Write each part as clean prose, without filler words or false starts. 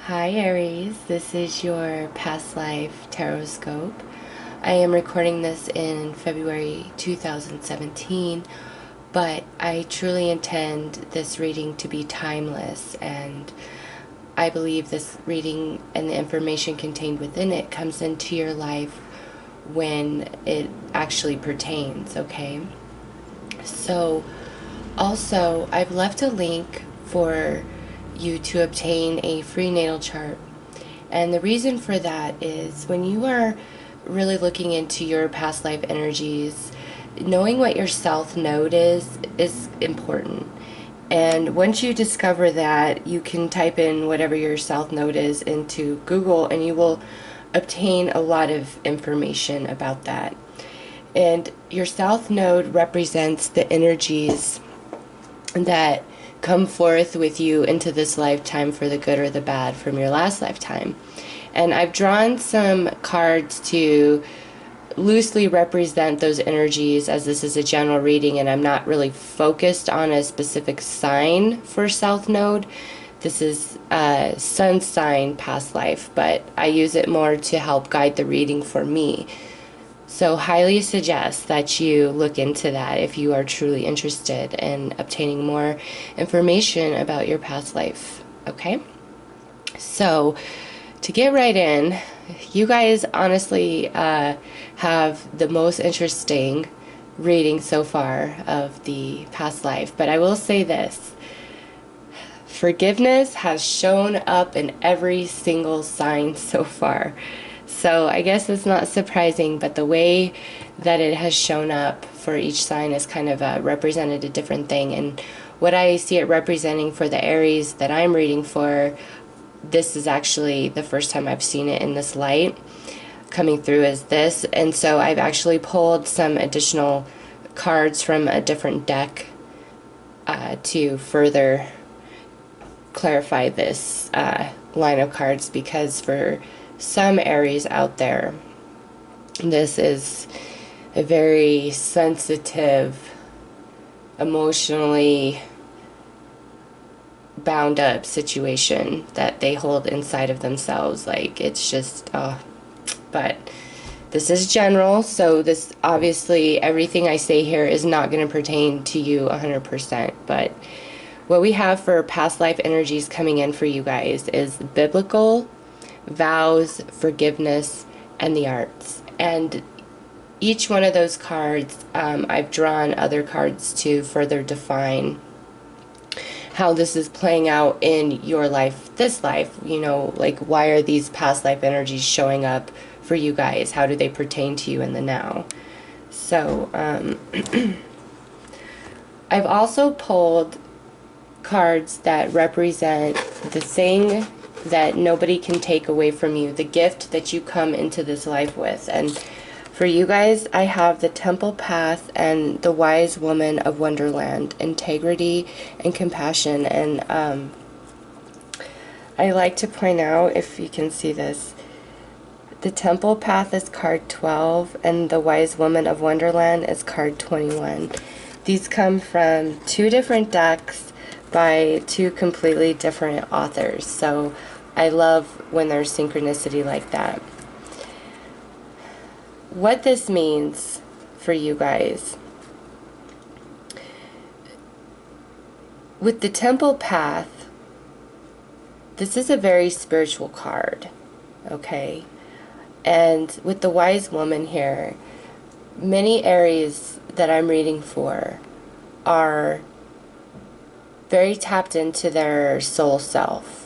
Hi Aries, this is your past life Tarotscope. I am recording this in February 2017, but I truly intend this reading to be timeless, and I believe this reading and the information contained within it comes into your life when it actually pertains, okay? So, also, I've left a link for you to obtain a free natal chart. And the reason for that is when you are really looking into your past life energies, knowing what your south node is important. And once you discover that, you can type in whatever your south node is into Google and you will obtain a lot of information about that. And your south node represents the energies that come forth with you into this lifetime for the good or the bad from your last lifetime. And I've drawn some cards to loosely represent those energies, as this is a general reading and I'm not really focused on a specific sign for South Node. This is a sun sign past life, but I use it more to help guide the reading for me. So highly suggest that you look into that if you are truly interested in obtaining more information about your past life. Okay? So to get right in, you guys honestly have the most interesting reading so far of the past life. But I will say this. Forgiveness has shown up in every single sign so far. So I guess it's not surprising, but the way that it has shown up for each sign is kind of represented a different thing. And what I see it representing for the Aries that I'm reading for, this is actually the first time I've seen it in this light coming through as this. And so I've actually pulled some additional cards from a different deck to further clarify this line of cards, because for some Aries out there, this is a very sensitive, emotionally bound up situation that they hold inside of themselves. Like, it's just, but this is general, so this obviously everything I say here is not going to pertain to you 100%, but what we have for past life energies coming in for you guys is biblical, vows, forgiveness, and the arts. And each one of those cards, I've drawn other cards to further define how this is playing out in your life, this life. You know, like, why are these past life energies showing up for you guys? How do they pertain to you in the now? So, I've also pulled cards that represent the thing that nobody can take away from you, the gift that you come into this life with. And for you guys, I have the Temple Path and the Wise Woman of Wonderland, integrity and compassion. And I like to point out, if you can see this, the Temple Path is card 12 and the Wise Woman of Wonderland is card 21. These come from two different decks by two completely different authors. So I love when there's synchronicity like that. What this means for you guys, with the Temple Path, this is a very spiritual card, okay? And with the Wise Woman here, many Aries that I'm reading for are very tapped into their soul self,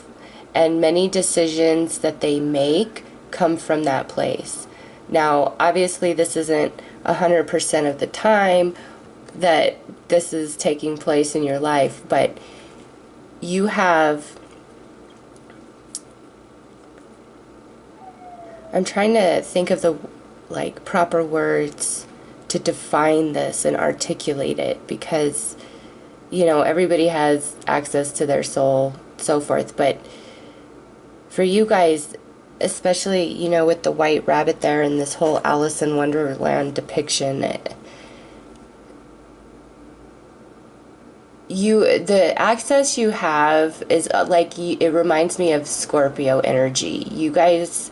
and many decisions that they make come from that place. Now, obviously, this isn't 100% of the time that this is taking place in your life, but you have, I'm trying to think of the proper words to define this and articulate it, because you know, everybody has access to their soul, so forth. But for you guys, especially, you know, with the white rabbit there and this whole Alice in Wonderland depiction, the access you have is it reminds me of Scorpio energy. You guys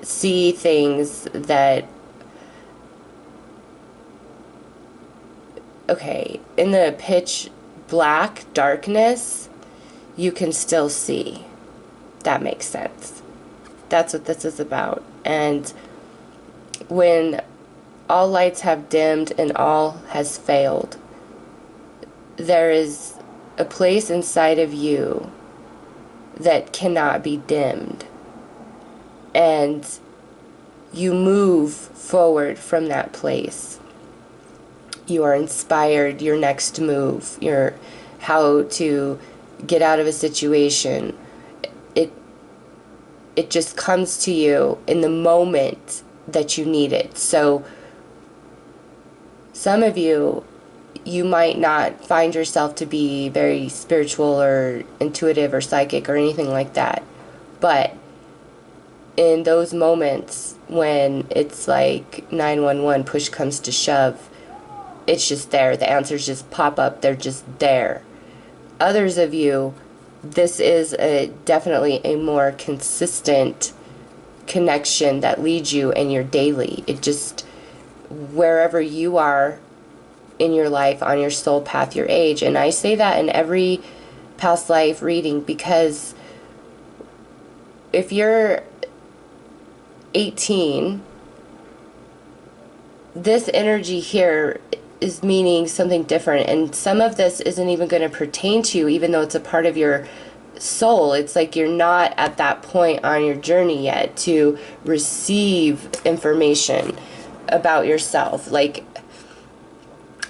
see things that, okay, in the pitch black darkness, you can still see. That makes sense. That's what this is about. And when all lights have dimmed and all has failed, there is a place inside of you that cannot be dimmed. And you move forward from that place. You are inspired, your next move, your how to get out of a situation. It just comes to you in the moment that you need it. So some of you might not find yourself to be very spiritual or intuitive or psychic or anything like that. But in those moments when it's like 911, push comes to shove, it's just there. The answers just pop up. They're just there. Others of you, this is definitely a more consistent connection that leads you in your daily. It just, wherever you are in your life, on your soul path, your age. And I say that in every past life reading, because if you're 18, this energy here is meaning something different, and some of this isn't even going to pertain to you, even though it's a part of your soul. It's like you're not at that point on your journey yet to receive information about yourself. Like,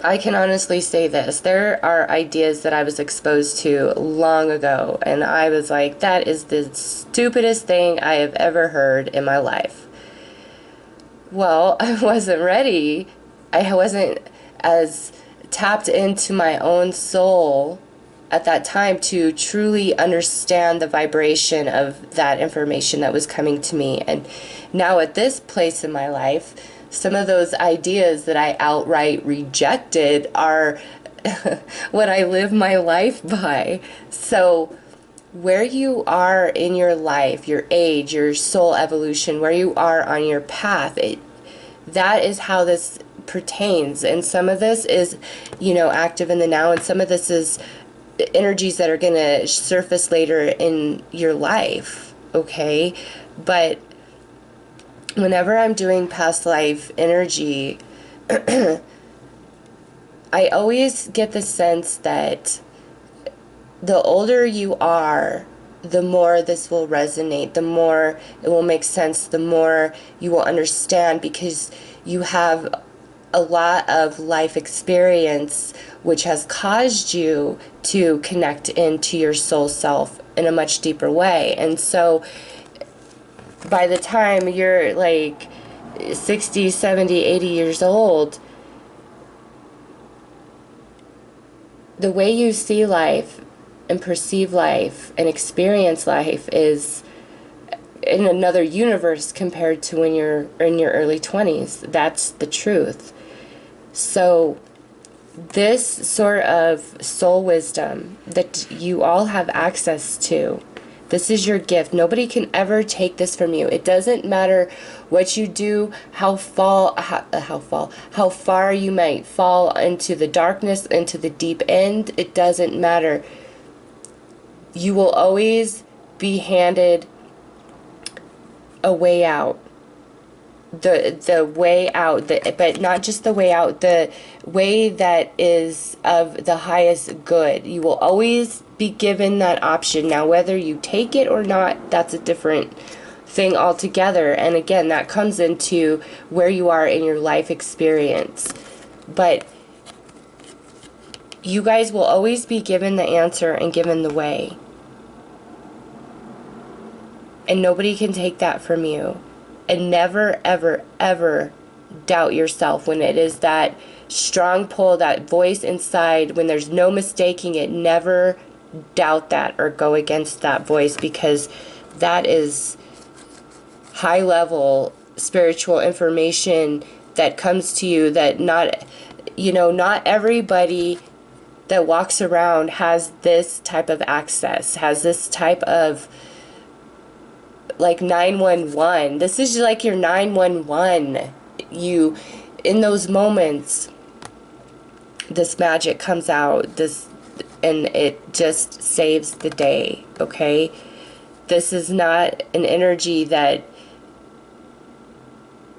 I can honestly say this, there are ideas that I was exposed to long ago, and I was like, that is the stupidest thing I have ever heard in my life. Well, I wasn't ready. I wasn't as tapped into my own soul at that time to truly understand the vibration of that information that was coming to me. And now at this place in my life, some of those ideas that I outright rejected are what I live my life by. So where you are in your life, your age, your soul evolution, where you are on your path, that is how this pertains. And some of this is, active in the now, and some of this is energies that are going to surface later in your life, okay? But whenever I'm doing past life energy, I always get the sense that the older you are, the more this will resonate, the more it will make sense, the more you will understand, because you have a lot of life experience which has caused you to connect into your soul self in a much deeper way. And so by the time you're like 60, 70, 80 years old, the way you see life and perceive life and experience life is in another universe compared to when you're in your early 20s. That's the truth. So this sort of soul wisdom that you all have access to, this is your gift. Nobody can ever take this from you. It doesn't matter what you do, how far you might fall into the darkness, into the deep end. It doesn't matter. You will always be handed a way out. The way out, but not just the way out, the way that is of the highest good. You will always be given that option. Now, whether you take it or not, that's a different thing altogether. And again, that comes into where you are in your life experience. But you guys will always be given the answer and given the way. And nobody can take that from you. And never, ever, ever doubt yourself when it is that strong pull, that voice inside, when there's no mistaking it. Never doubt that or go against that voice, because that is high level spiritual information that comes to you that not everybody that walks around has this type of access, has this type of like 911. This is like your 911. You, in those moments, this magic comes out, and it just saves the day, okay? This is not an energy that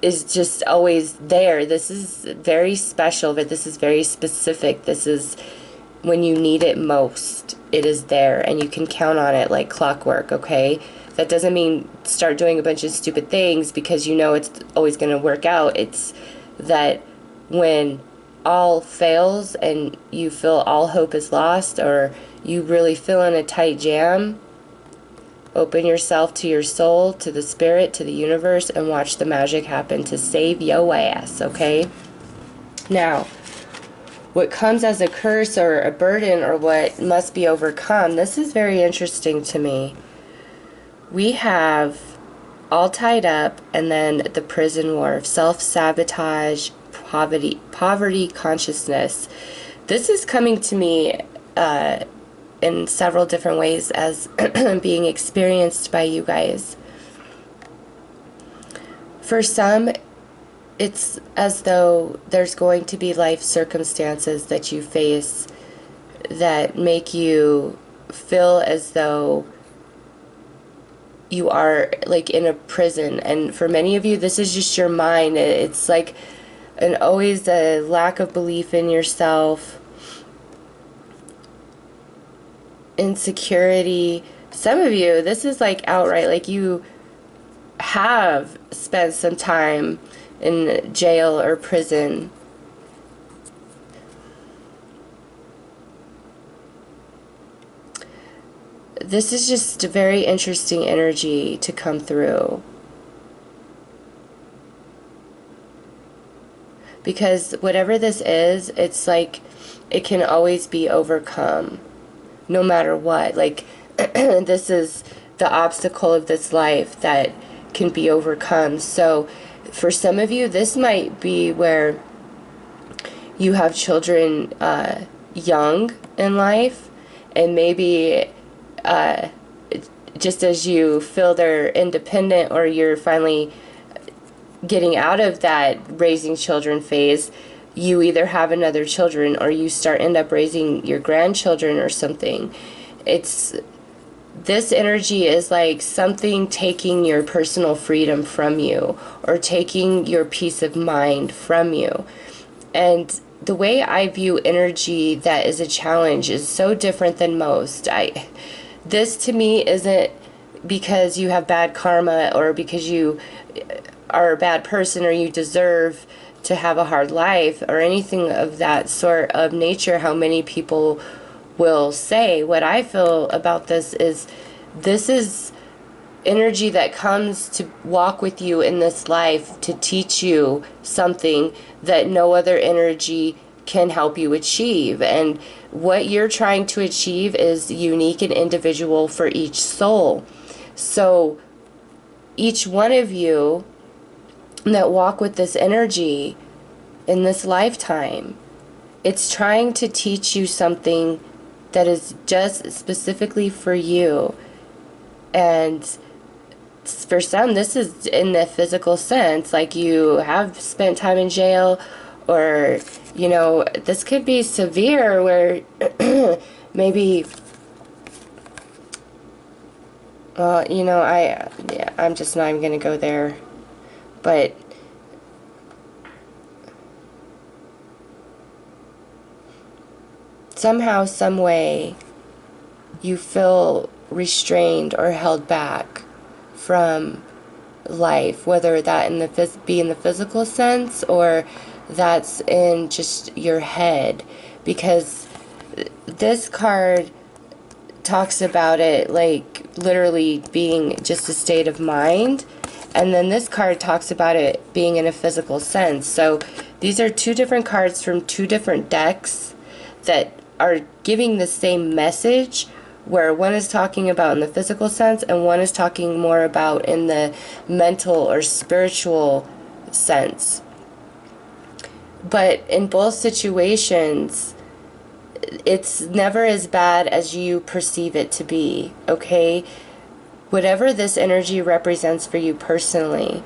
is just always there. This is very special, but this is very specific. This is when you need it most, it is there, and you can count on it like clockwork, okay? That doesn't mean start doing a bunch of stupid things because you know it's always going to work out. It's that when all fails and you feel all hope is lost, or you really feel in a tight jam, open yourself to your soul, to the spirit, to the universe, and watch the magic happen to save yo ass, okay? Now, what comes as a curse or a burden or what must be overcome, this is very interesting to me. We have all tied up, and then the prison war, self-sabotage, poverty consciousness. This is coming to me in several different ways as being experienced by you guys. For some, it's as though there's going to be life circumstances that you face that make you feel as though you are like in a prison. And for many of you, this is just your mind. It's like always a lack of belief in yourself, insecurity. Some of you, this is like outright, like you have spent some time in jail or prison. This is just a very interesting energy to come through. Because whatever this is, it's like it can always be overcome. No matter what. Like, this is the obstacle of this life that can be overcome. So, for some of you, this might be where you have children young in life, and maybe just as you feel they're independent, or you're finally getting out of that raising children phase, you either have another children or you end up raising your grandchildren or something. This energy is like something taking your personal freedom from you, or taking your peace of mind from you. And the way I view energy that is a challenge is so different than most. This to me isn't because you have bad karma, or because you are a bad person, or you deserve to have a hard life, or anything of that sort of nature, how many people will say. What I feel about this is energy that comes to walk with you in this life to teach you something that no other energy can help you achieve. And what you're trying to achieve is unique and individual for each soul. So each one of you that walk with this energy in this lifetime, it's trying to teach you something that is just specifically for you. And for some, this is in the physical sense, like you have spent time in jail, or you know, this could be severe where maybe you know, I'm just not even gonna go there. But somehow, some way, you feel restrained or held back from life, whether that be in the physical sense, or that's in just your head. Because this card talks about it like literally being just a state of mind, and then this card talks about it being in a physical sense. So these are two different cards from two different decks that are giving the same message, where one is talking about in the physical sense and one is talking more about in the mental or spiritual sense. But in both situations, it's never as bad as you perceive it to be, okay? Whatever this energy represents for you personally,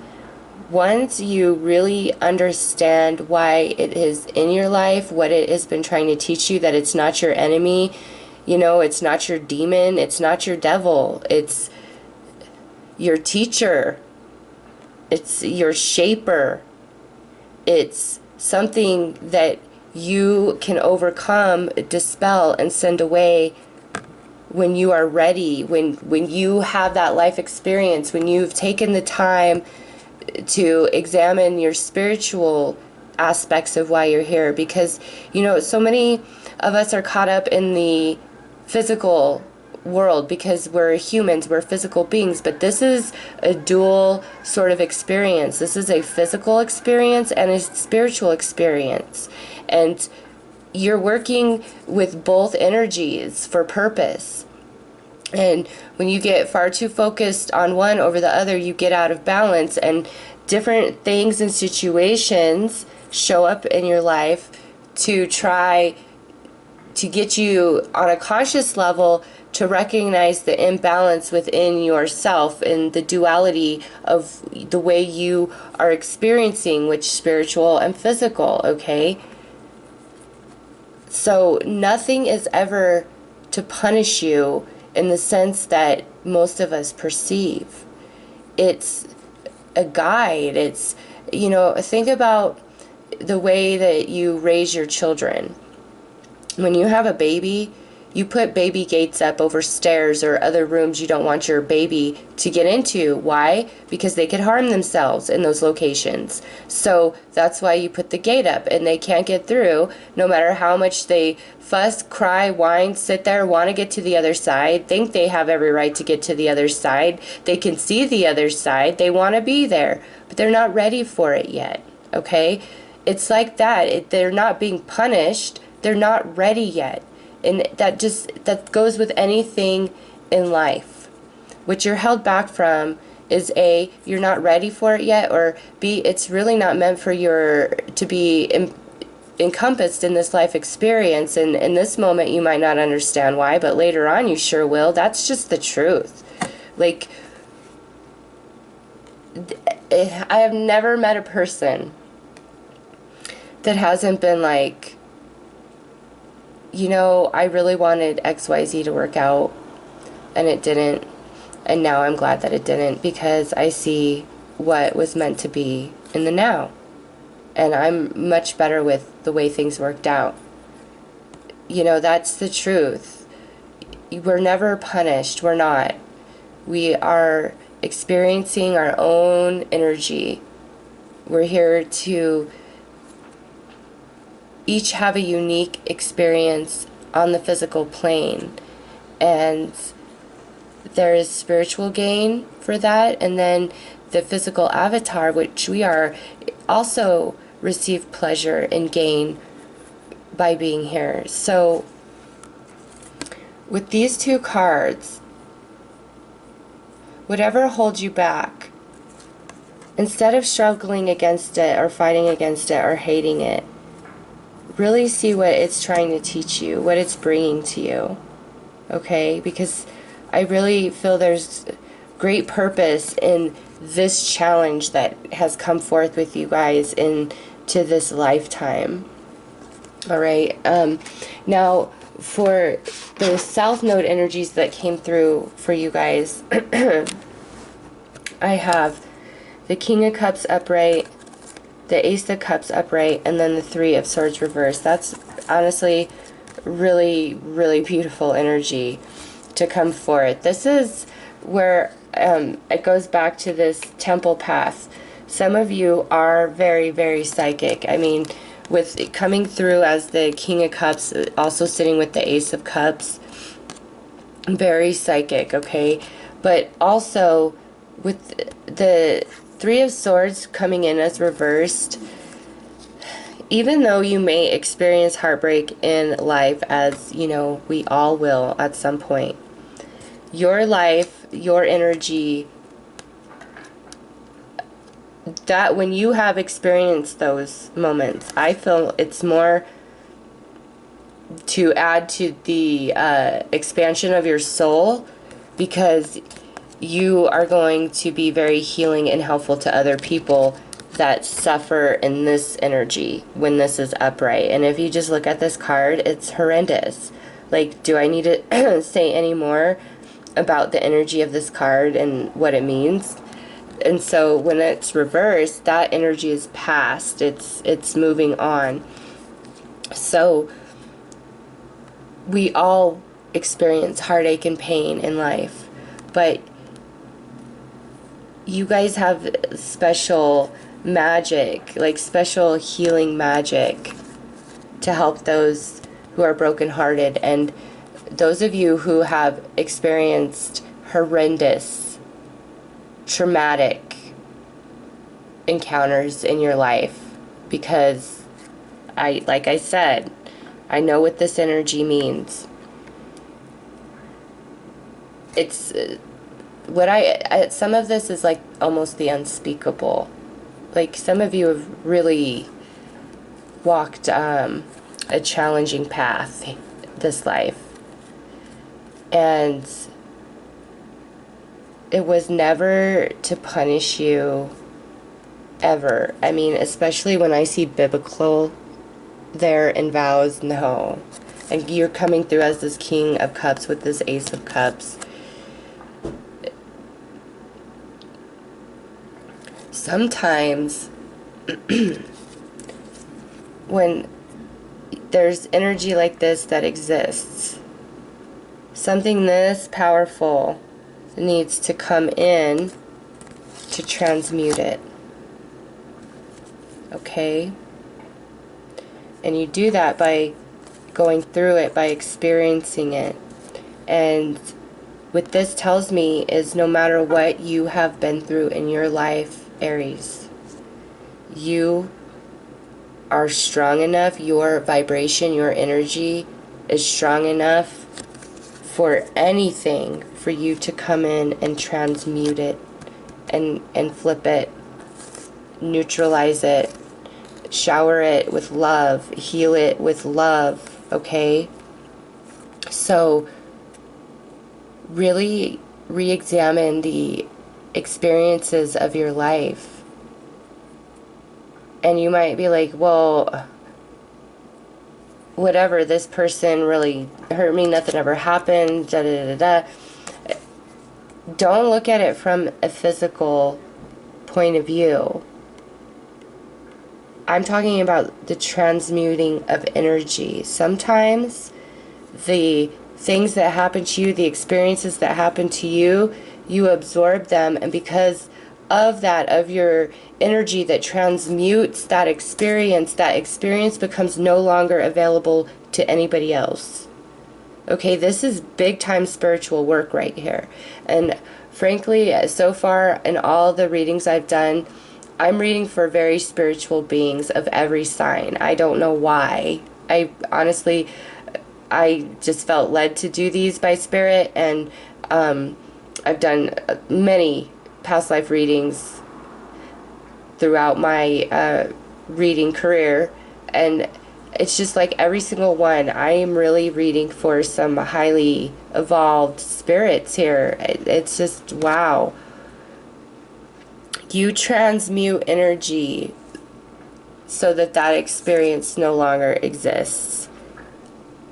once you really understand why it is in your life, what it has been trying to teach you, that it's not your enemy, you know, it's not your demon, it's not your devil, it's your teacher, it's your shaper, it's something that you can overcome, dispel, and send away when you are ready, when you have that life experience, when you've taken the time to examine your spiritual aspects of why you're here. Because, you know, so many of us are caught up in the physical world because we're humans, we're physical beings, but this is a dual sort of experience. This is a physical experience and a spiritual experience, and you're working with both energies for purpose. And when you get far too focused on one over the other, you get out of balance, and different things and situations show up in your life to try to get you on a conscious level to recognize the imbalance within yourself and the duality of the way you are experiencing, which spiritual and physical, okay? So nothing is ever to punish you in the sense that most of us perceive. It's a guide. It's, you know, think about the way that you raise your children. When you have a baby, you put baby gates up over stairs or other rooms you don't want your baby to get into. Why? Because they could harm themselves in those locations. So that's why you put the gate up, and they can't get through no matter how much they fuss, cry, whine, sit there, want to get to the other side, think they have every right to get to the other side. They can see the other side. They want to be there, but they're not ready for it yet, okay? It's like that. They're not being punished. They're not ready yet. And that goes with anything in life. What you're held back from is A, you're not ready for it yet, or B, it's really not meant for to be encompassed in this life experience. And in this moment you might not understand why, but later on you sure will. That's just the truth. Like, I have never met a person that hasn't been like, you know, I really wanted XYZ to work out, and it didn't, and now I'm glad that it didn't, because I see what was meant to be in the now, and I'm much better with the way things worked out. You know, that's the truth. We're never punished. We're not. We are experiencing our own energy. We're here to each have a unique experience on the physical plane, and there is spiritual gain for that, and then the physical avatar, which we are, also receive pleasure and gain by being here. So with these two cards, whatever holds you back, instead of struggling against it or fighting against it or hating it, really see what it's trying to teach you, what it's bringing to you, okay? Because I really feel there's great purpose in this challenge that has come forth with you guys into this lifetime. All right. Now, for the South Node energies that came through for you guys, I have the King of Cups upright, the Ace of Cups upright, and then the Three of Swords reversed. That's honestly really, really beautiful energy to come forth. This is where it goes back to this temple path. Some of you are very, very psychic. I mean, with it coming through as the King of Cups, also sitting with the Ace of Cups, very psychic, okay? But also with the Three of Swords coming in as reversed, even though you may experience heartbreak in life, as you know, we all will at some point, your life, your energy, that when you have experienced those moments, I feel it's more to add to the expansion of your soul, because you are going to be very healing and helpful to other people that suffer in this energy when this is upright. And if you just look at this card, it's horrendous. Like, do I need to say any more about the energy of this card and what it means? And so when it's reversed, that energy is past. It's moving on. So we all experience heartache and pain in life, but you guys have special magic, like special healing magic to help those who are brokenhearted, and those of you who have experienced horrendous, traumatic encounters in your life, because like I said, I know what this energy means. It's some of this is like almost the unspeakable. Like, some of you have really walked a challenging path this life, and it was never to punish you, ever. I mean, especially when I see biblical there in vows, no. And you're coming through as this King of Cups with this Ace of Cups. Sometimes when there's energy like this that exists, something this powerful needs to come in to transmute it. Okay? And you do that by going through it, by experiencing it. And what this tells me is, no matter what you have been through in your life, Aries, you are strong enough, your vibration, your energy is strong enough for anything, for you to come in and transmute it and flip it, neutralize it, shower it with love, heal it with love, okay? So really re-examine the experiences of your life. And you might be like, well, whatever, this person really hurt me, nothing ever happened, da da da da. Don't look at it from a physical point of view. I'm talking about the transmuting of energy. Sometimes the things that happen to you, the experiences that happen to you, you absorb them, and because of that, of your energy that transmutes that experience becomes no longer available to anybody else. Okay, this is big time spiritual work right here. And frankly, so far in all the readings I've done, I'm reading for very spiritual beings of every sign. I don't know why. I honestly just felt led to do these by spirit, and I've done many past life readings throughout my reading career, and it's just like every single one, I am really reading for some highly evolved spirits here. It's just, wow. You transmute energy so that that experience no longer exists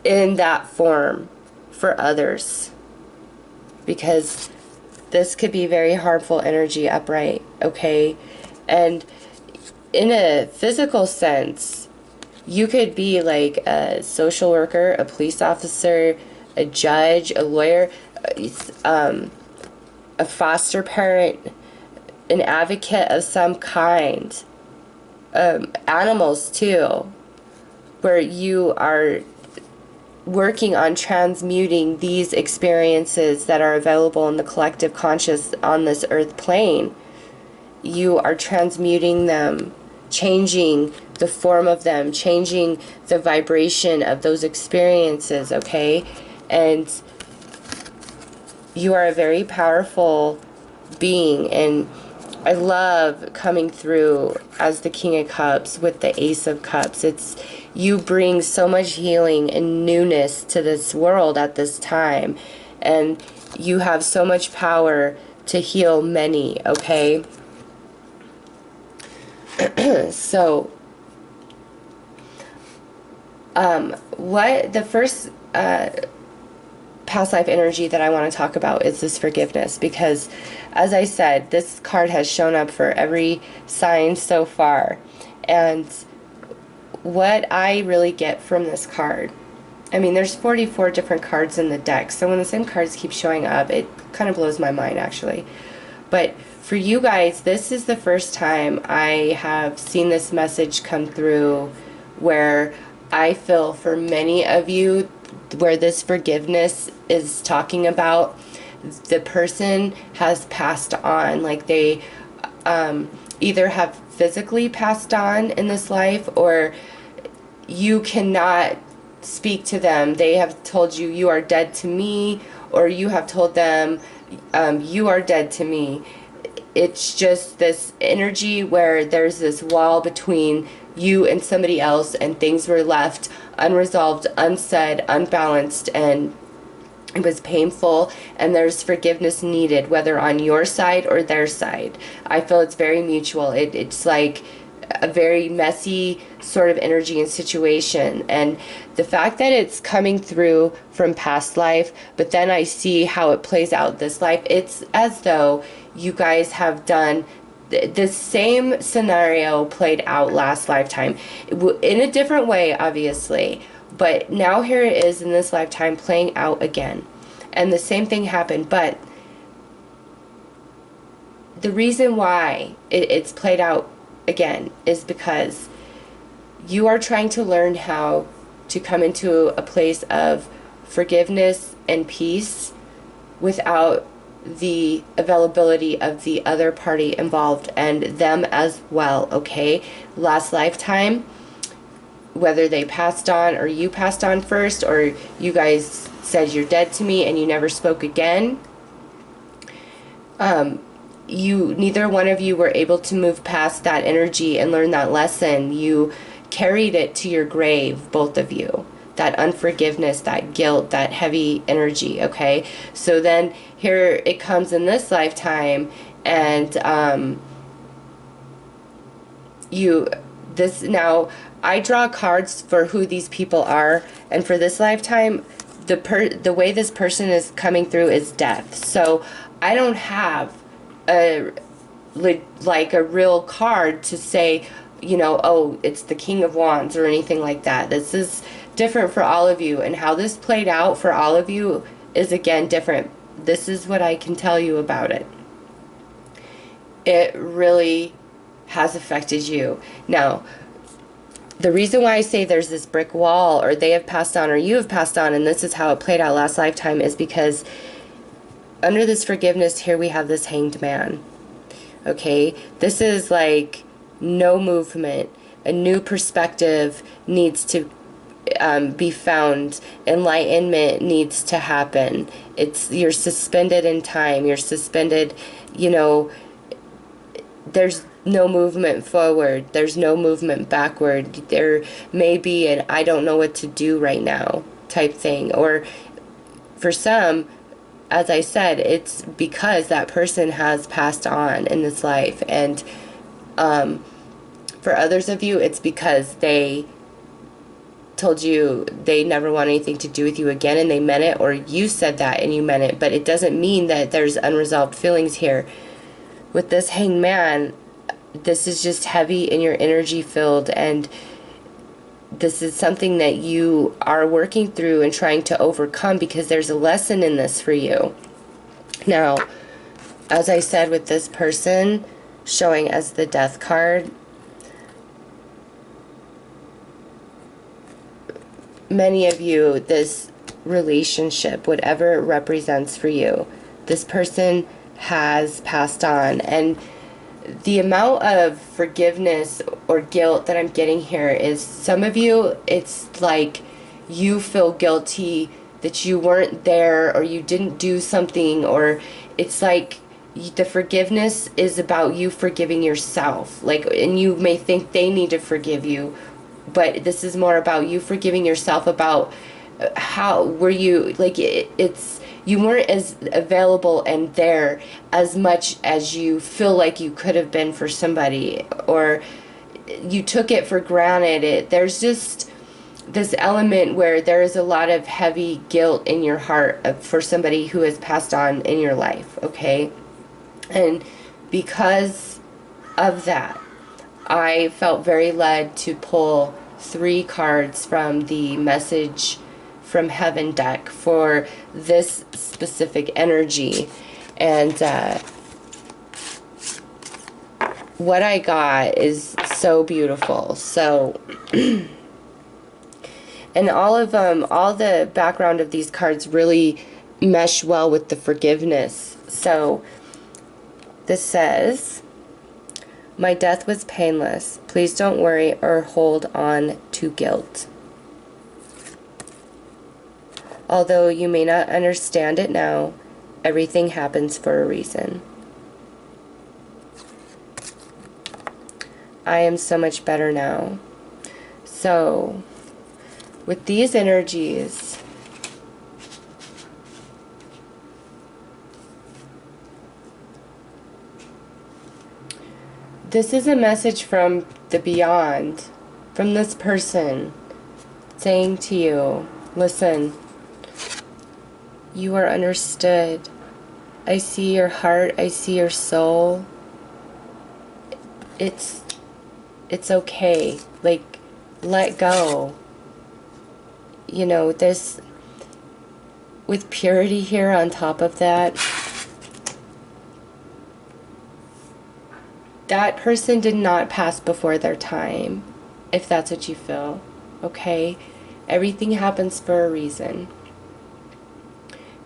in that form for others, because this could be very harmful energy upright, okay? And in a physical sense, you could be like a social worker, a police officer, a judge, a lawyer, a foster parent, an advocate of some kind, animals too, where you are working on transmuting these experiences that are available in the collective conscious on this earth plane. You are transmuting them, changing the form of them, changing the vibration of those experiences, okay? And you are a very powerful being, and I love coming through as the King of Cups with the Ace of Cups. You bring so much healing and newness to this world at this time, and you have so much power to heal many, okay? So, what the first past life energy that I want to talk about is this forgiveness, because as I said, this card has shown up for every sign so far. And what I really get from this card, I mean, there's 44 different cards in the deck, so when the same cards keep showing up, it kind of blows my mind, actually. But for you guys, this is the first time I have seen this message come through where I feel for many of you, where this forgiveness is talking about, the person has passed on. Like they either have physically passed on in this life, or you cannot speak to them. They have told you, you are dead to me, or you have told them, you are dead to me. It's just this energy where there's this wall between you and somebody else, and things were left unresolved, unsaid, unbalanced, and it was painful, and there's forgiveness needed, whether on your side or their side. I feel it's very mutual. It's like a very messy sort of energy and situation, and the fact that it's coming through from past life, but then I see how it plays out this life, it's as though you guys have done the same scenario played out last lifetime in a different way, obviously, but now here it is in this lifetime playing out again, and the same thing happened. But the reason why it's played out again is because you are trying to learn how to come into a place of forgiveness and peace without the availability of the other party involved and them as well, okay? Last lifetime, whether they passed on or you passed on first, or you guys said you're dead to me and you never spoke again, neither one of you were able to move past that energy and learn that lesson. You carried it to your grave, both of you. That unforgiveness, that guilt, that heavy energy, okay? So then here it comes in this lifetime, and now I draw cards for who these people are, and for this lifetime, the way this person is coming through is death. So I don't have a real card to say, you know, oh, it's the King of Wands or anything like that. This is different for all of you, and how this played out for all of you is again different. This is what I can tell you about it. It really has affected you. Now, the reason why I say there's this brick wall, or they have passed on or you have passed on, and this is how it played out last lifetime, is because under this forgiveness here we have this Hanged Man. Okay, this is like no movement. A new perspective needs to be found. Enlightenment needs to happen. You're suspended in time. You're suspended, you know, there's no movement forward. There's no movement backward. There may be an I don't know what to do right now type thing. Or for some, as I said, it's because that person has passed on in this life. And for others of you, it's because they told you they never want anything to do with you again, and they meant it, or you said that and you meant it. But it doesn't mean that there's unresolved feelings here. With this Hanged Man, this is just heavy in your energy field, and this is something that you are working through and trying to overcome, because there's a lesson in this for you. Now, as I said, with this person showing as the Death card, many of you, this relationship, whatever it represents for you, this person has passed on. And the amount of forgiveness or guilt that I'm getting here is, some of you, it's like you feel guilty that you weren't there, or you didn't do something, or it's like the forgiveness is about you forgiving yourself. Like, and you may think they need to forgive you, but this is more about you forgiving yourself, about how were you, like, it's you weren't as available and there as much as you feel like you could have been for somebody, or you took it for granted. There's just this element where there is a lot of heavy guilt in your heart for somebody who has passed on in your life, okay? And because of that, I felt very led to pull 3 cards from the Message from Heaven deck for this specific energy. And what I got is so beautiful. So, and all of them, all the background of these cards really mesh well with the forgiveness. So, this says, my death was painless. Please don't worry or hold on to guilt. Although you may not understand it now, everything happens for a reason. I am so much better now. So, with these energies, this is a message from the beyond, from this person, saying to you, listen, you are understood. I see your heart, I see your soul. It's okay. Like, let go. You know, this, with purity here on top of that, that person did not pass before their time, if that's what you feel, okay? Everything happens for a reason.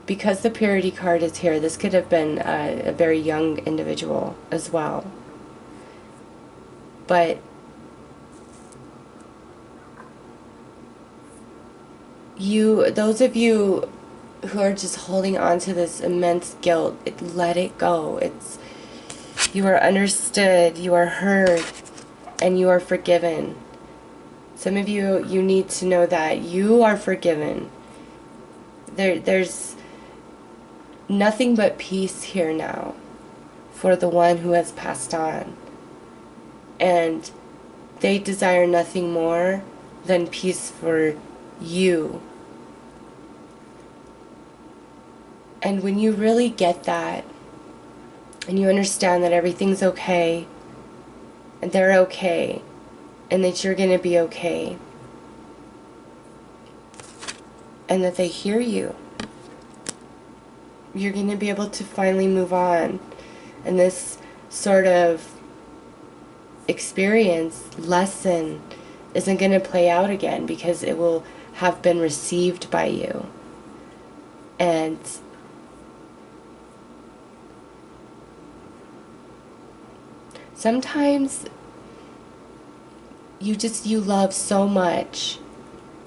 Because the purity card is here, this could have been a very young individual as well. But those of you who are just holding on to this immense guilt, let it go. You are understood, you are heard, and you are forgiven. Some of you need to know that you are forgiven. There's nothing but peace here now for the one who has passed on. And they desire nothing more than peace for you. And when you really get that, and you understand that everything's okay, and they're okay, and that you're going to be okay, and that they hear you, you're going to be able to finally move on. And this sort of experience, lesson, isn't going to play out again, because it will have been received by you. And sometimes you love so much,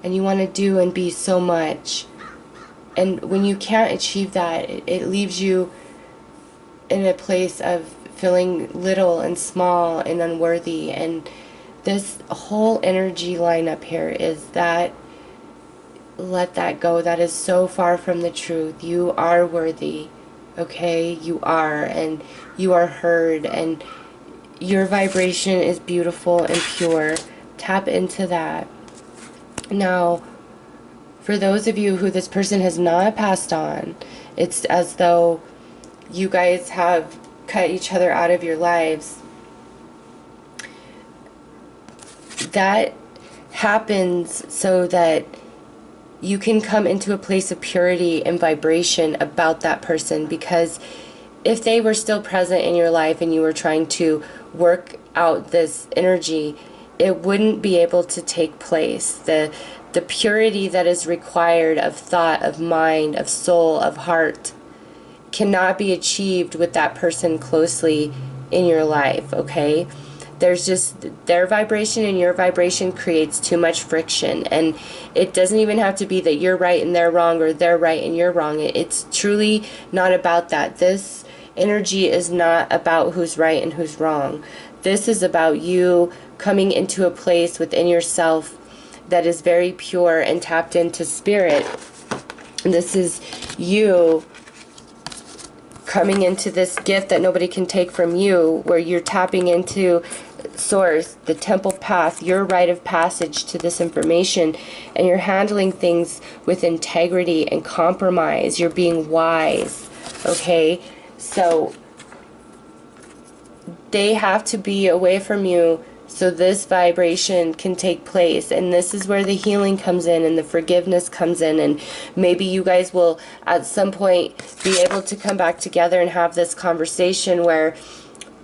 and you want to do and be so much, and when you can't achieve that, it leaves you in a place of feeling little and small and unworthy. And this whole energy line up here is that, let that go. That is so far from the truth. You are worthy, okay? You are, and you are heard, and your vibration is beautiful and pure. Tap into that. Now, for those of you who this person has not passed on, it's as though you guys have cut each other out of your lives. That happens so that you can come into a place of purity and vibration about that person, because if they were still present in your life and you were trying to work out this energy, it wouldn't be able to take place. The purity that is required of thought, of mind, of soul, of heart cannot be achieved with that person closely in your life, okay? There's just, their vibration and your vibration creates too much friction. And it doesn't even have to be that you're right and they're wrong, or they're right and you're wrong. It's truly not about that. This energy is not about who's right and who's wrong. This is about you coming into a place within yourself that is very pure and tapped into spirit. And this is you coming into this gift that nobody can take from you, where you're tapping into source, the temple path, your rite of passage to this information, and you're handling things with integrity and compromise. You're being wise, okay? So they have to be away from you so this vibration can take place. And this is where the healing comes in and the forgiveness comes in. And maybe you guys will at some point be able to come back together and have this conversation where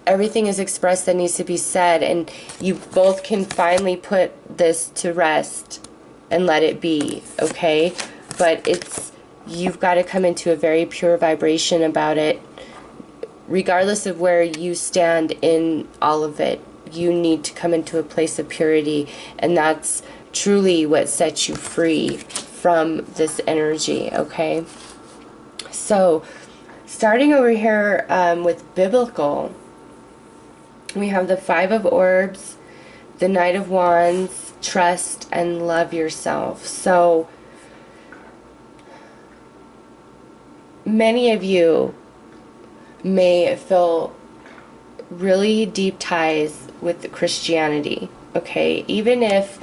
everything is expressed that needs to be said, and you both can finally put this to rest and let it be, okay? But you've got to come into a very pure vibration about it. Regardless of where you stand in all of it, you need to come into a place of purity, and that's truly what sets you free from this energy, okay? So, starting over here with biblical, we have the Five of Orbs, the Knight of Wands, trust, and love yourself. So, many of you may feel really deep ties with Christianity, okay? Even if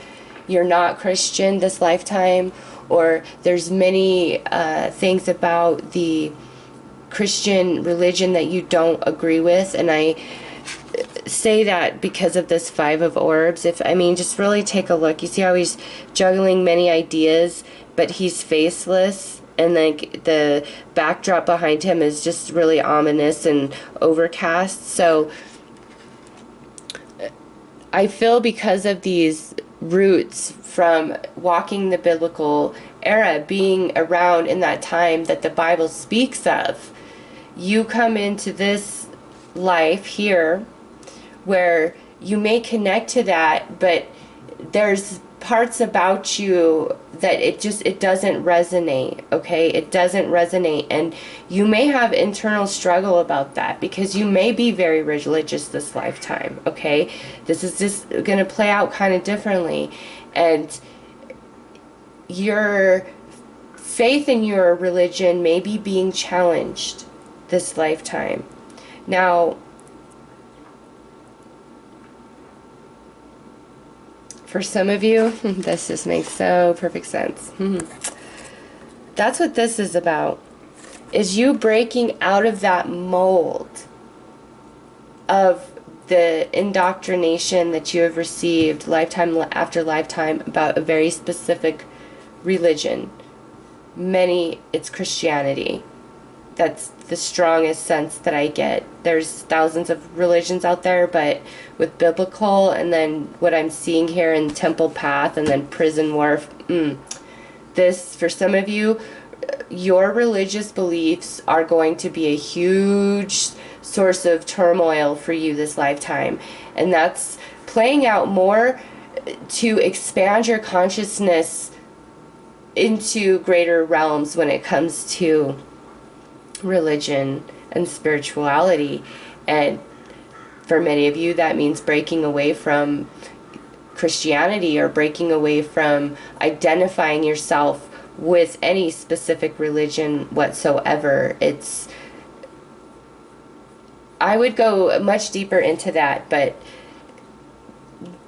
you're not Christian this lifetime, or there's many things about the Christian religion that you don't agree with, and I say that because of this Five of Orbs. Just really take a look. You see how he's juggling many ideas, but he's faceless, and like the backdrop behind him is just really ominous and overcast. So I feel because of these roots from walking the biblical era, being around in that time that the Bible speaks of, you come into this life here where you may connect to that, but there's parts about you that it doesn't resonate, okay? It doesn't resonate, and you may have internal struggle about that because you may be very religious this lifetime, okay? This is just going to play out kind of differently, and your faith in your religion may be being challenged this lifetime. Now, for some of you, this just makes so perfect sense. That's what this is about, is you breaking out of that mold of the indoctrination that you have received lifetime after lifetime about a very specific religion. It's Christianity. That's the strongest sense that I get. There's thousands of religions out there, but with biblical, and then what I'm seeing here in Temple Path, and then Prison Wharf, this, for some of you, your religious beliefs are going to be a huge source of turmoil for you this lifetime. And that's playing out more to expand your consciousness into greater realms when it comes to religion and spirituality. And for many of you, that means breaking away from Christianity, or breaking away from identifying yourself with any specific religion whatsoever. I would go much deeper into that, but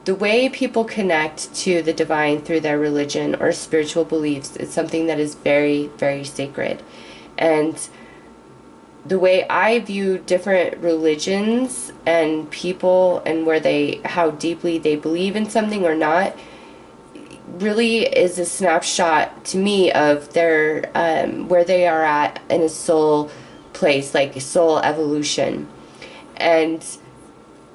the way people connect to the divine through their religion or spiritual beliefs is something that is very, very sacred. And the way I view different religions and people, and how deeply they believe in something or not, really is a snapshot to me of their where they are at in a soul place, like soul evolution. And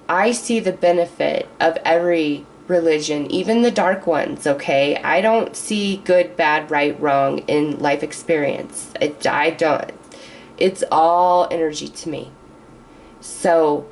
I see the benefit of every religion, even the dark ones, okay? I don't see good, bad, right, wrong in life experience. I don't. It's all energy to me. So,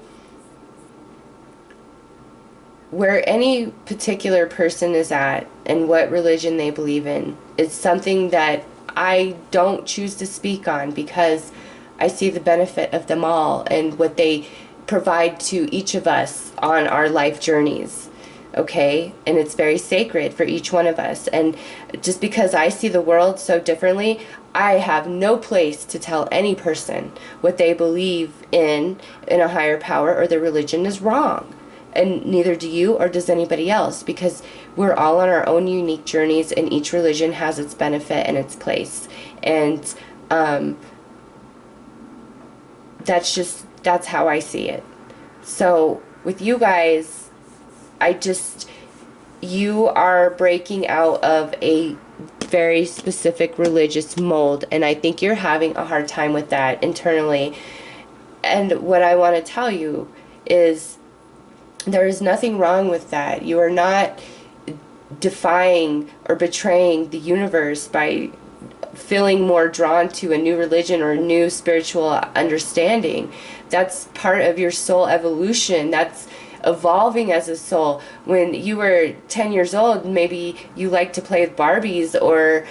where any particular person is at and what religion they believe in is something that I don't choose to speak on, because I see the benefit of them all and what they provide to each of us on our life journeys. Okay? And it's very sacred for each one of us. And just because I see the world so differently, I have no place to tell any person what they believe in a higher power or their religion is wrong. And neither do you or does anybody else, because we're all on our own unique journeys, and each religion has its benefit and its place. And that's how I see it. So with you guys, you are breaking out of a very specific religious mold, and I think you're having a hard time with that internally. And what I want to tell you is there is nothing wrong with that. You are not defying or betraying the universe by feeling more drawn to a new religion or a new spiritual understanding. That's part of your soul evolution. That's evolving as a soul. When you were 10 years old, maybe you liked to play with Barbies or,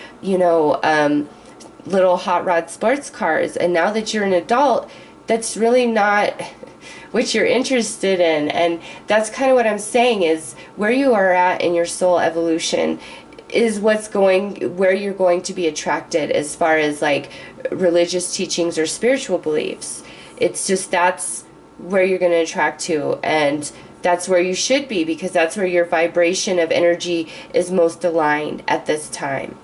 little hot rod sports cars. And now that you're an adult, that's really not what you're interested in. And that's kind of what I'm saying, is where you are at in your soul evolution is where you're going to be attracted as far as like religious teachings or spiritual beliefs. It's just that's where you're going to attract to, and that's where you should be, because that's where your vibration of energy is most aligned at this time.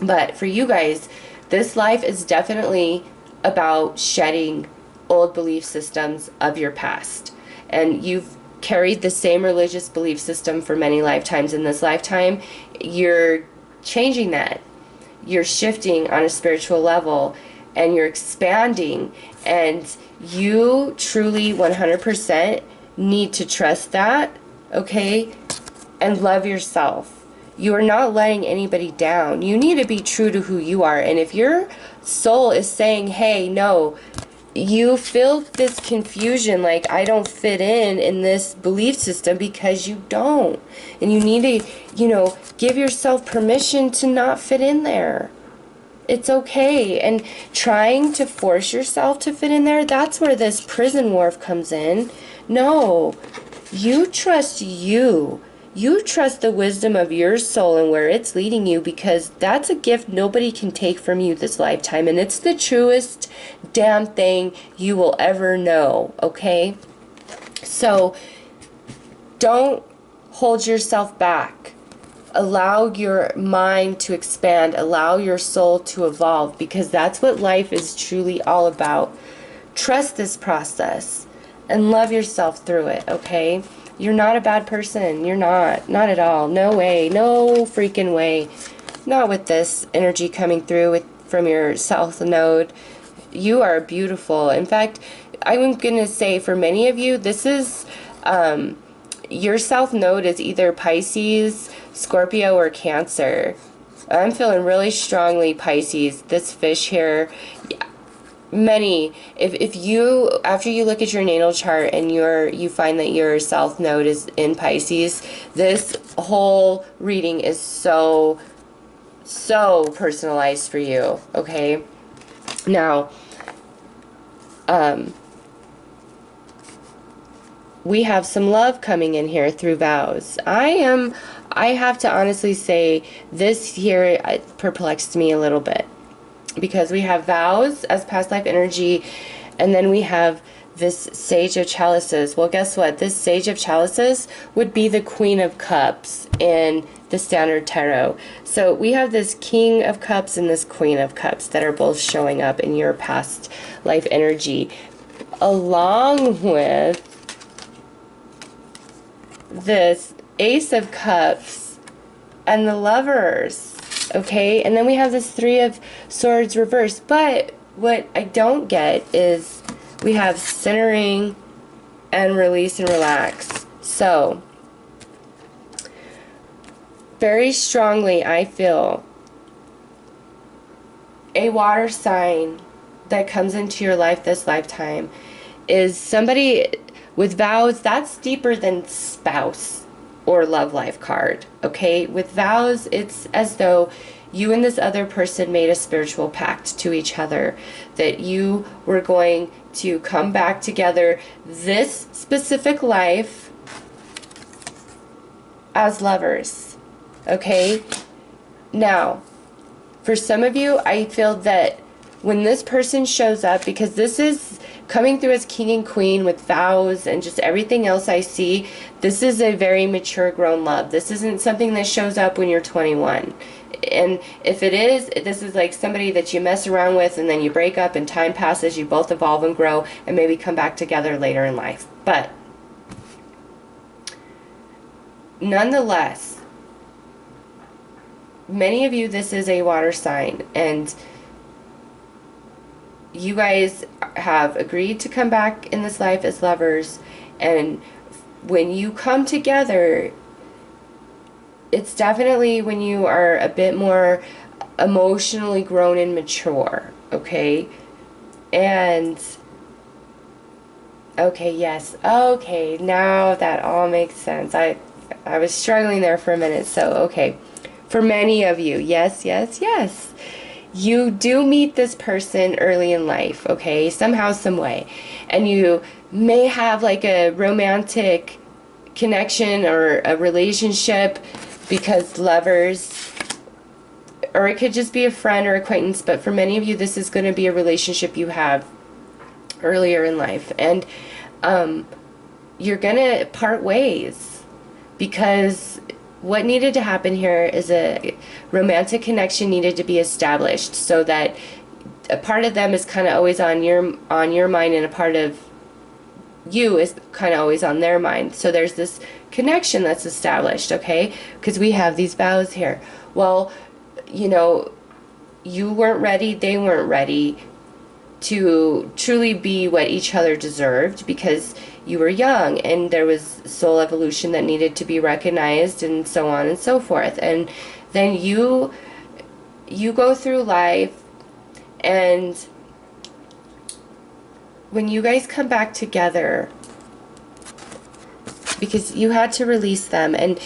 But for you guys, this life is definitely about shedding old belief systems of your past. And you've carried the same religious belief system for many lifetimes. In this lifetime, you're changing that. You're shifting on a spiritual level, and you're expanding, and you truly 100% need to trust that, okay, and love yourself. You are not letting anybody down. You need to be true to who you are. And if your soul is saying, hey, no, you feel this confusion, like I don't fit in this belief system, because you don't. And you need to, give yourself permission to not fit in there. It's okay. And trying to force yourself to fit in there, that's where this prison wharf comes in. No, you trust you. You trust the wisdom of your soul and where it's leading you, because that's a gift nobody can take from you this lifetime. And it's the truest damn thing you will ever know, okay? So don't hold yourself back. Allow your mind to expand. Allow your soul to evolve, because that's what life is truly all about. Trust this process and love yourself through it, okay? You're not a bad person. You're not. Not at all. No way. No freaking way. Not with this energy coming through from your South Node. You are beautiful. In fact, I'm going to say for many of you, this is, your South Node is either Pisces, Scorpio, or Cancer. I'm feeling really strongly Pisces. This fish here, if you, after you look at your natal chart and you find that your South Node is in Pisces, this whole reading is so personalized for you, okay? Now, we have some love coming in here through vows. I have to honestly say, this here perplexed me a little bit, because we have vows as past life energy, and then we have this Sage of Chalices. Well, guess what? This Sage of Chalices would be the Queen of Cups in the Standard Tarot. So we have this King of Cups and this Queen of Cups that are both showing up in your past life energy, along with this Ace of Cups and the Lovers. Okay, and then we have this Three of Swords reversed. But what I don't get is we have centering and release and relax. So very strongly, I feel a water sign that comes into your life this lifetime is somebody with vows. That's deeper than spouse or love life card, okay? With vows, it's as though you and this other person made a spiritual pact to each other that you were going to come back together this specific life as lovers. Okay? Now, for some of you, I feel that when this person shows up, because this is coming through as king and queen with vows and just everything else I see, this is a very mature, grown love. This isn't something that shows up when you're 21. And if it is, this is like somebody that you mess around with and then you break up and time passes, you both evolve and grow and maybe come back together later in life. But nonetheless, many of you, this is a water sign, and you guys have agreed to come back in this life as lovers, and when you come together, it's definitely when you are a bit more emotionally grown and mature, okay? And okay, yes, okay, now that all makes sense. I was struggling there for a minute, so okay. For many of you, yes, yes, yes. You do meet this person early in life, okay? Somehow, some way. And you may have like a romantic connection or a relationship because lovers, or it could just be a friend or acquaintance, but for many of you, this is going to be a relationship you have earlier in life. And you're going to part ways because what needed to happen here is a romantic connection needed to be established so that a part of them is kind of always on your mind and a part of you is kind of always on their mind. So there's this connection that's established, okay? Because we have these vows here. Well, you know, you weren't ready, they weren't ready to truly be what each other deserved because you were young and there was soul evolution that needed to be recognized and so on and so forth. And then you go through life, and when you guys come back together, because you had to release them, and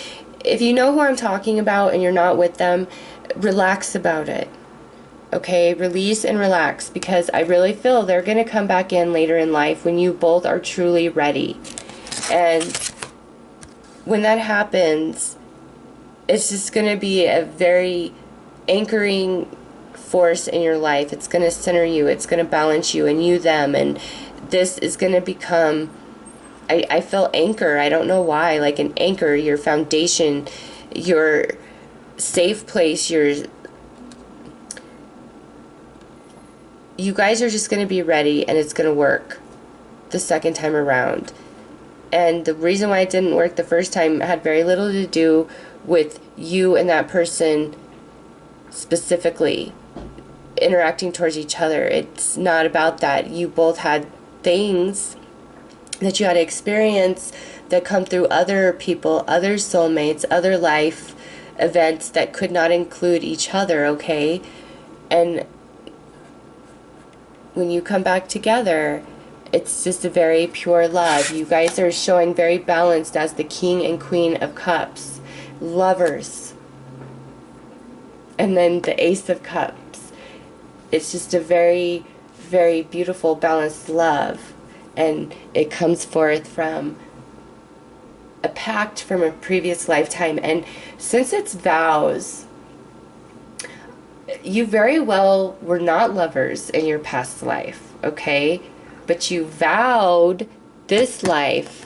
if you know who I'm talking about and you're not with them, relax about it. Okay, release and relax, because I really feel they're going to come back in later in life when you both are truly ready. And when that happens, it's just going to be a very anchoring force in your life. It's going to center you. It's going to balance you and you them. And this is going to become, I feel anchor. I don't know why. Like an anchor, your foundation, your safe place, you guys are just going to be ready, and it's going to work the second time around. And the reason why it didn't work the first time had very little to do with you and that person specifically interacting towards each other. It's not about that. You both had things that you had to experience that come through other people, other soulmates, other life events that could not include each other, okay? And when you come back together, it's just a very pure love. You guys are showing very balanced as the King and Queen of Cups. Lovers. And then the Ace of Cups. It's just a very, very beautiful, balanced love. And it comes forth from a pact from a previous lifetime. And since it's vows, you very well were not lovers in your past life, okay? But you vowed this life.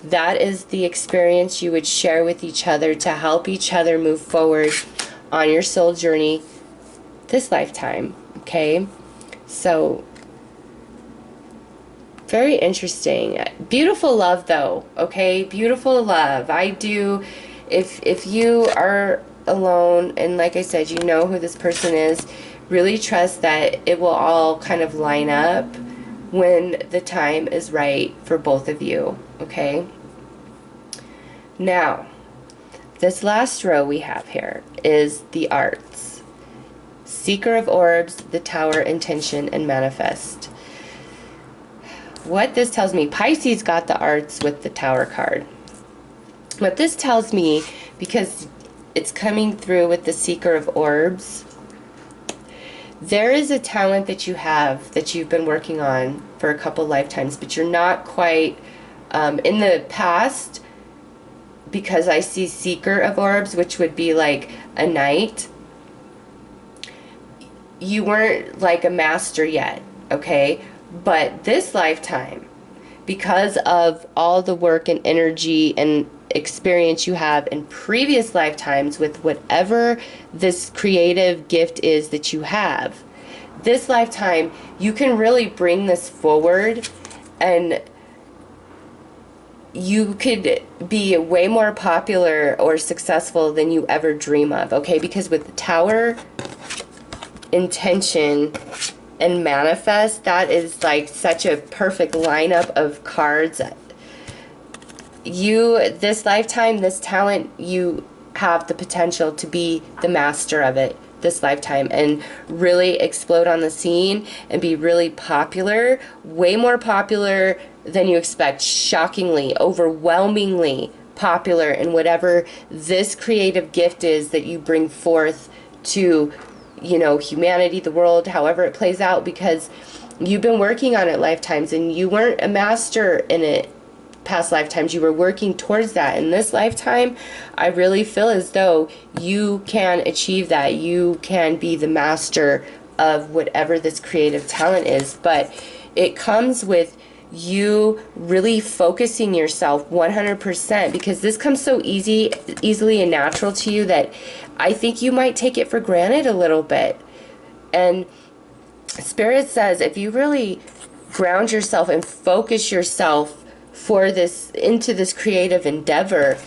That is the experience you would share with each other to help each other move forward on your soul journey this lifetime, okay? So, very interesting. Beautiful love, though, okay? Beautiful love. I do, if you are alone, and like I said, you know who this person is, really trust that it will all kind of line up when the time is right for both of you, okay? Now, this last row we have here is the arts. Seeker of Orbs, the Tower, Intention, and Manifest. What this tells me, Pisces got the arts with the Tower card. What this tells me, because it's coming through with the Seeker of Orbs. There is a talent that you have that you've been working on for a couple lifetimes, but you're not quite in the past, because I see Seeker of Orbs, which would be like a knight. You weren't like a master yet, okay? But this lifetime, because of all the work and energy and experience you have in previous lifetimes with whatever this creative gift is that you have, this lifetime you can really bring this forward, and you could be way more popular or successful than you ever dream of, okay? Because with the Tower, intention, and manifest, that is like such a perfect lineup of cards. This lifetime, this talent, you have the potential to be the master of it this lifetime and really explode on the scene and be really popular, way more popular than you expect, shockingly, overwhelmingly popular in whatever this creative gift is that you bring forth to, you know, humanity, the world, however it plays out, because you've been working on it lifetimes and you weren't a master in it past lifetimes. You were working towards that. In this lifetime, I really feel as though you can achieve that. You can be the master of whatever this creative talent is, but it comes with you really focusing yourself 100%, because this comes so easily and natural to you that I think you might take it for granted a little bit. And Spirit says if you really ground yourself and focus yourself for this, into this creative endeavor,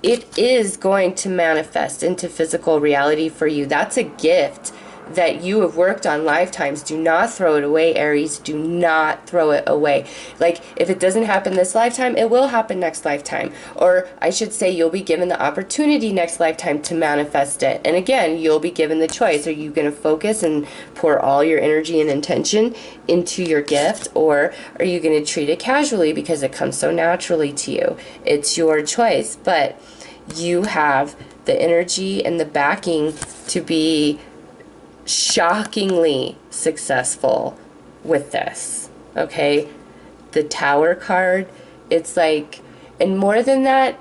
it is going to manifest into physical reality for you. That's a gift that you have worked on lifetimes. Do not throw it away, Aries. Do not throw it away. Like, if it doesn't happen this lifetime, it will happen next lifetime. Or I should say, you'll be given the opportunity next lifetime to manifest it. And again, you'll be given the choice. Are you going to focus and pour all your energy and intention into your gift, or are you going to treat it casually because it comes so naturally to you? It's your choice. But you have the energy and the backing to be shockingly successful with this, okay? The Tower card, it's like, and more than that,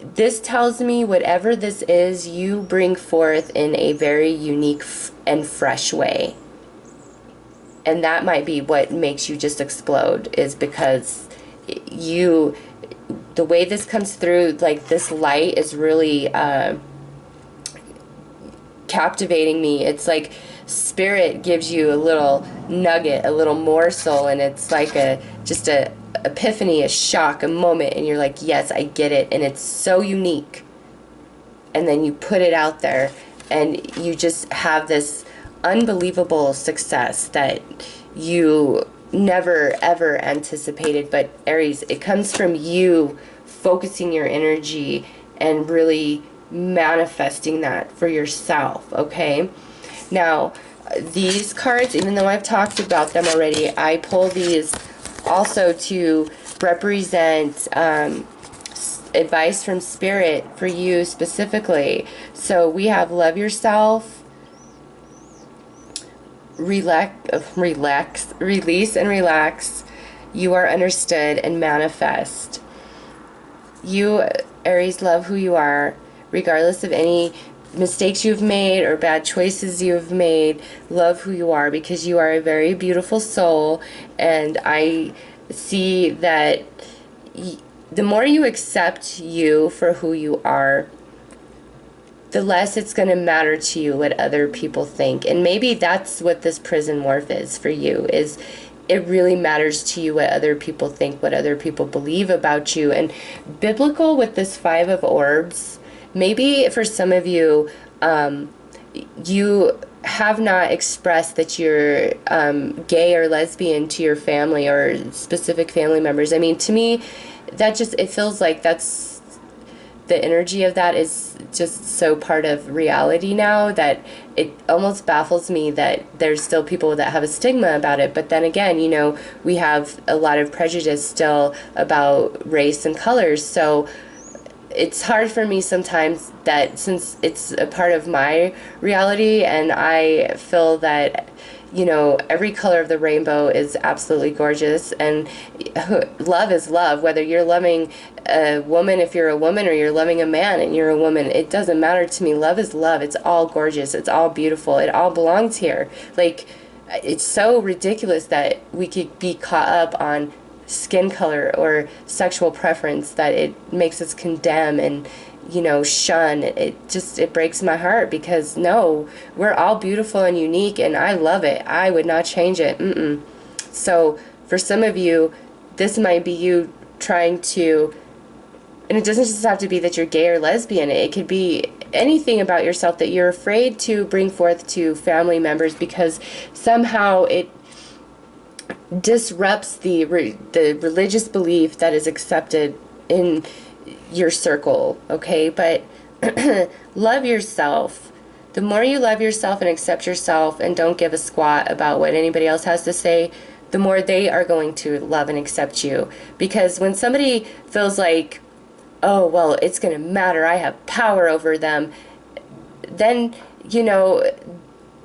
this tells me whatever this is, you bring forth in a very unique and fresh way. And that might be what makes you just explode, is because you, the way this comes through, like this light is really captivating me. It's like Spirit gives you a little nugget, a little morsel, and it's like just a epiphany, a shock, a moment, and you're like, yes, I get it, and it's so unique. And then you put it out there and you just have this unbelievable success that you never ever anticipated. But Aries, it comes from you focusing your energy and really manifesting that for yourself, okay? Now, these cards, even though I've talked about them already, I pull these also to represent advice from Spirit for you specifically. So we have love yourself, release and relax, you are understood, and manifest. You, Aries, love who you are, regardless of any mistakes you've made or bad choices you've made. Love who you are, because you are a very beautiful soul, and I see that the more you accept you for who you are, the less it's going to matter to you what other people think. And maybe that's what this prison morph is for you, is it really matters to you what other people think, what other people believe about you. And biblical with this Five of Orbs, maybe for some of you, you have not expressed that you're gay or lesbian to your family or specific family members. I mean, to me, that just, it feels like that's, the energy of that is just so part of reality now that it almost baffles me that there's still people that have a stigma about it. But then again, you know, we have a lot of prejudice still about race and colors. So it's hard for me sometimes that since it's a part of my reality, and I feel that, you know, every color of the rainbow is absolutely gorgeous, and love is love. Whether you're loving a woman, if you're a woman, or you're loving a man and you're a woman, it doesn't matter to me. Love is love. It's all gorgeous. It's all beautiful. It all belongs here. Like, it's so ridiculous that we could be caught up on skin color or sexual preference that it makes us condemn and, you know, shun. It breaks my heart, because no, we're all beautiful and unique, and I love it. I would not change it. So for some of you, this might be you trying to, and it doesn't just have to be that you're gay or lesbian. It could be anything about yourself that you're afraid to bring forth to family members, because somehow it disrupts the religious belief that is accepted in your circle, okay? But love yourself. The more you love yourself and accept yourself and don't give a squat about what anybody else has to say, the more they are going to love and accept you. Because when somebody feels like, oh, well, it's going to matter, I have power over them, then, you know,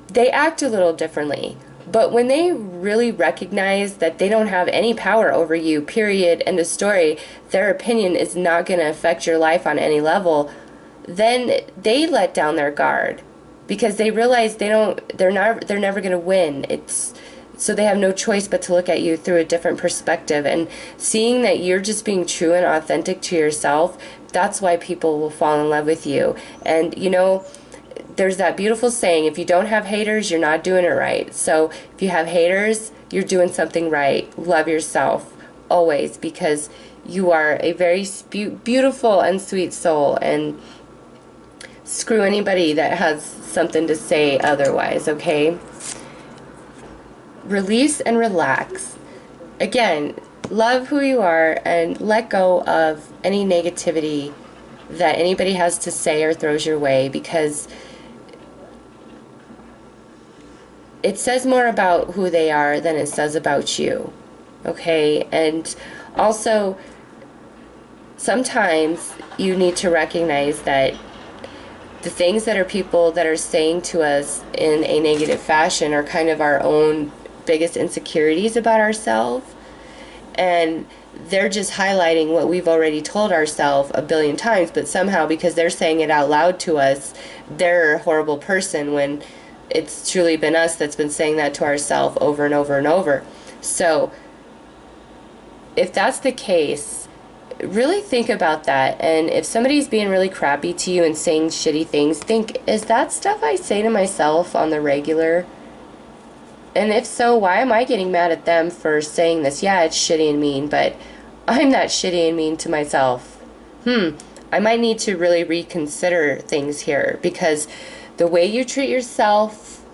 they act a little differently. But when they really recognize that they don't have any power over you, period, end of story, their opinion is not going to affect your life on any level, then they let down their guard, because they realize they're never going to win. So they have no choice but to look at you through a different perspective, and seeing that you're just being true and authentic to yourself. That's why people will fall in love with you. And, you know, there's that beautiful saying, if you don't have haters, you're not doing it right. So if you have haters, you're doing something right. Love yourself always, because you are a very beautiful and sweet soul, and screw anybody that has something to say otherwise, okay? Release and relax. Again, love who you are and let go of any negativity that anybody has to say or throws your way, because it says more about who they are than it says about you, okay? And also, sometimes you need to recognize that the things that people that are saying to us in a negative fashion are kind of our own biggest insecurities about ourselves, and they're just highlighting what we've already told ourselves a billion times, but somehow, because they're saying it out loud to us, they're a horrible person, when it's truly been us that's been saying that to ourselves over and over and over. So if that's the case, really think about that. And if somebody's being really crappy to you and saying shitty things, think, is that stuff I say to myself on the regular? And if so, why am I getting mad at them for saying this? Yeah, it's shitty and mean, but I'm not shitty and mean to myself. I might need to really reconsider things here, because the way you treat yourself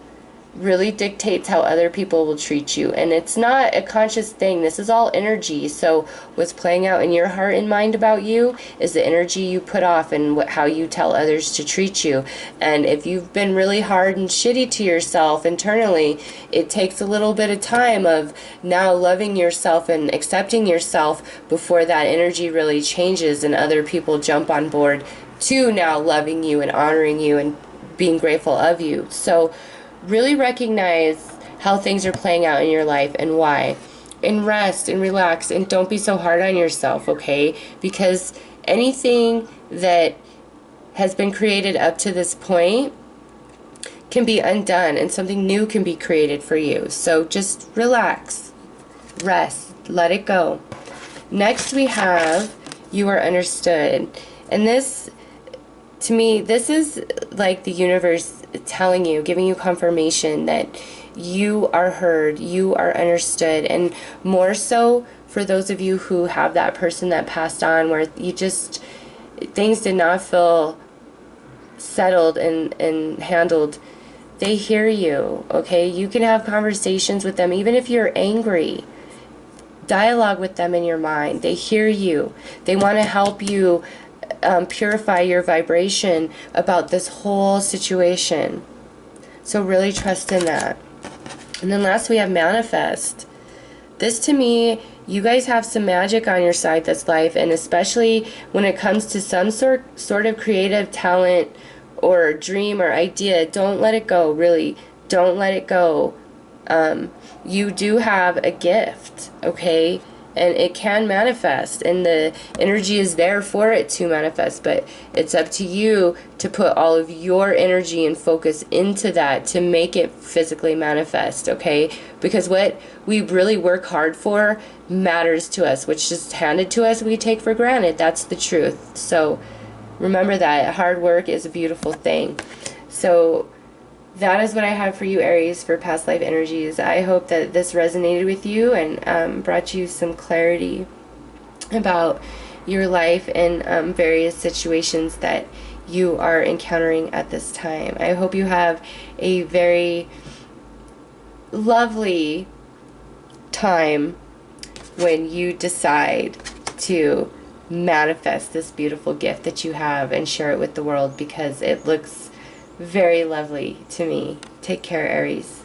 really dictates how other people will treat you. And it's not a conscious thing. This is all energy. So what's playing out in your heart and mind about you is the energy you put off and how you tell others to treat you. And if you've been really hard and shitty to yourself internally, it takes a little bit of time of now loving yourself and accepting yourself before that energy really changes and other people jump on board to now loving you and honoring you and being grateful of you. So really recognize how things are playing out in your life and why. And rest and relax, and don't be so hard on yourself, okay? Because anything that has been created up to this point can be undone, and something new can be created for you. So just relax, rest, let it go. Next we have you are understood. And this, to me, this is like the universe telling you, giving you confirmation that you are heard, you are understood. And more so for those of you who have that person that passed on, where you just, things did not feel settled and handled. They hear you, okay? You can have conversations with them, even if you're angry. Dialogue with them in your mind. They hear you. They want to help you purify your vibration about this whole situation. So really trust in that. And then last we have manifest. This, to me, you guys have some magic on your side this life, and especially when it comes to some sort of creative talent or dream or idea, don't let it go, really. Don't let it go. You do have a gift, okay? And it can manifest, and the energy is there for it to manifest, but it's up to you to put all of your energy and focus into that to make it physically manifest, okay? Because what we really work hard for matters to us, which is handed to us we take for granted. That's the truth. So remember that hard work is a beautiful thing. So that is what I have for you, Aries, for past life energies. I hope that this resonated with you and brought you some clarity about your life and various situations that you are encountering at this time. I hope you have a very lovely time when you decide to manifest this beautiful gift that you have and share it with the world, because it looks very lovely to me. Take care, Aries.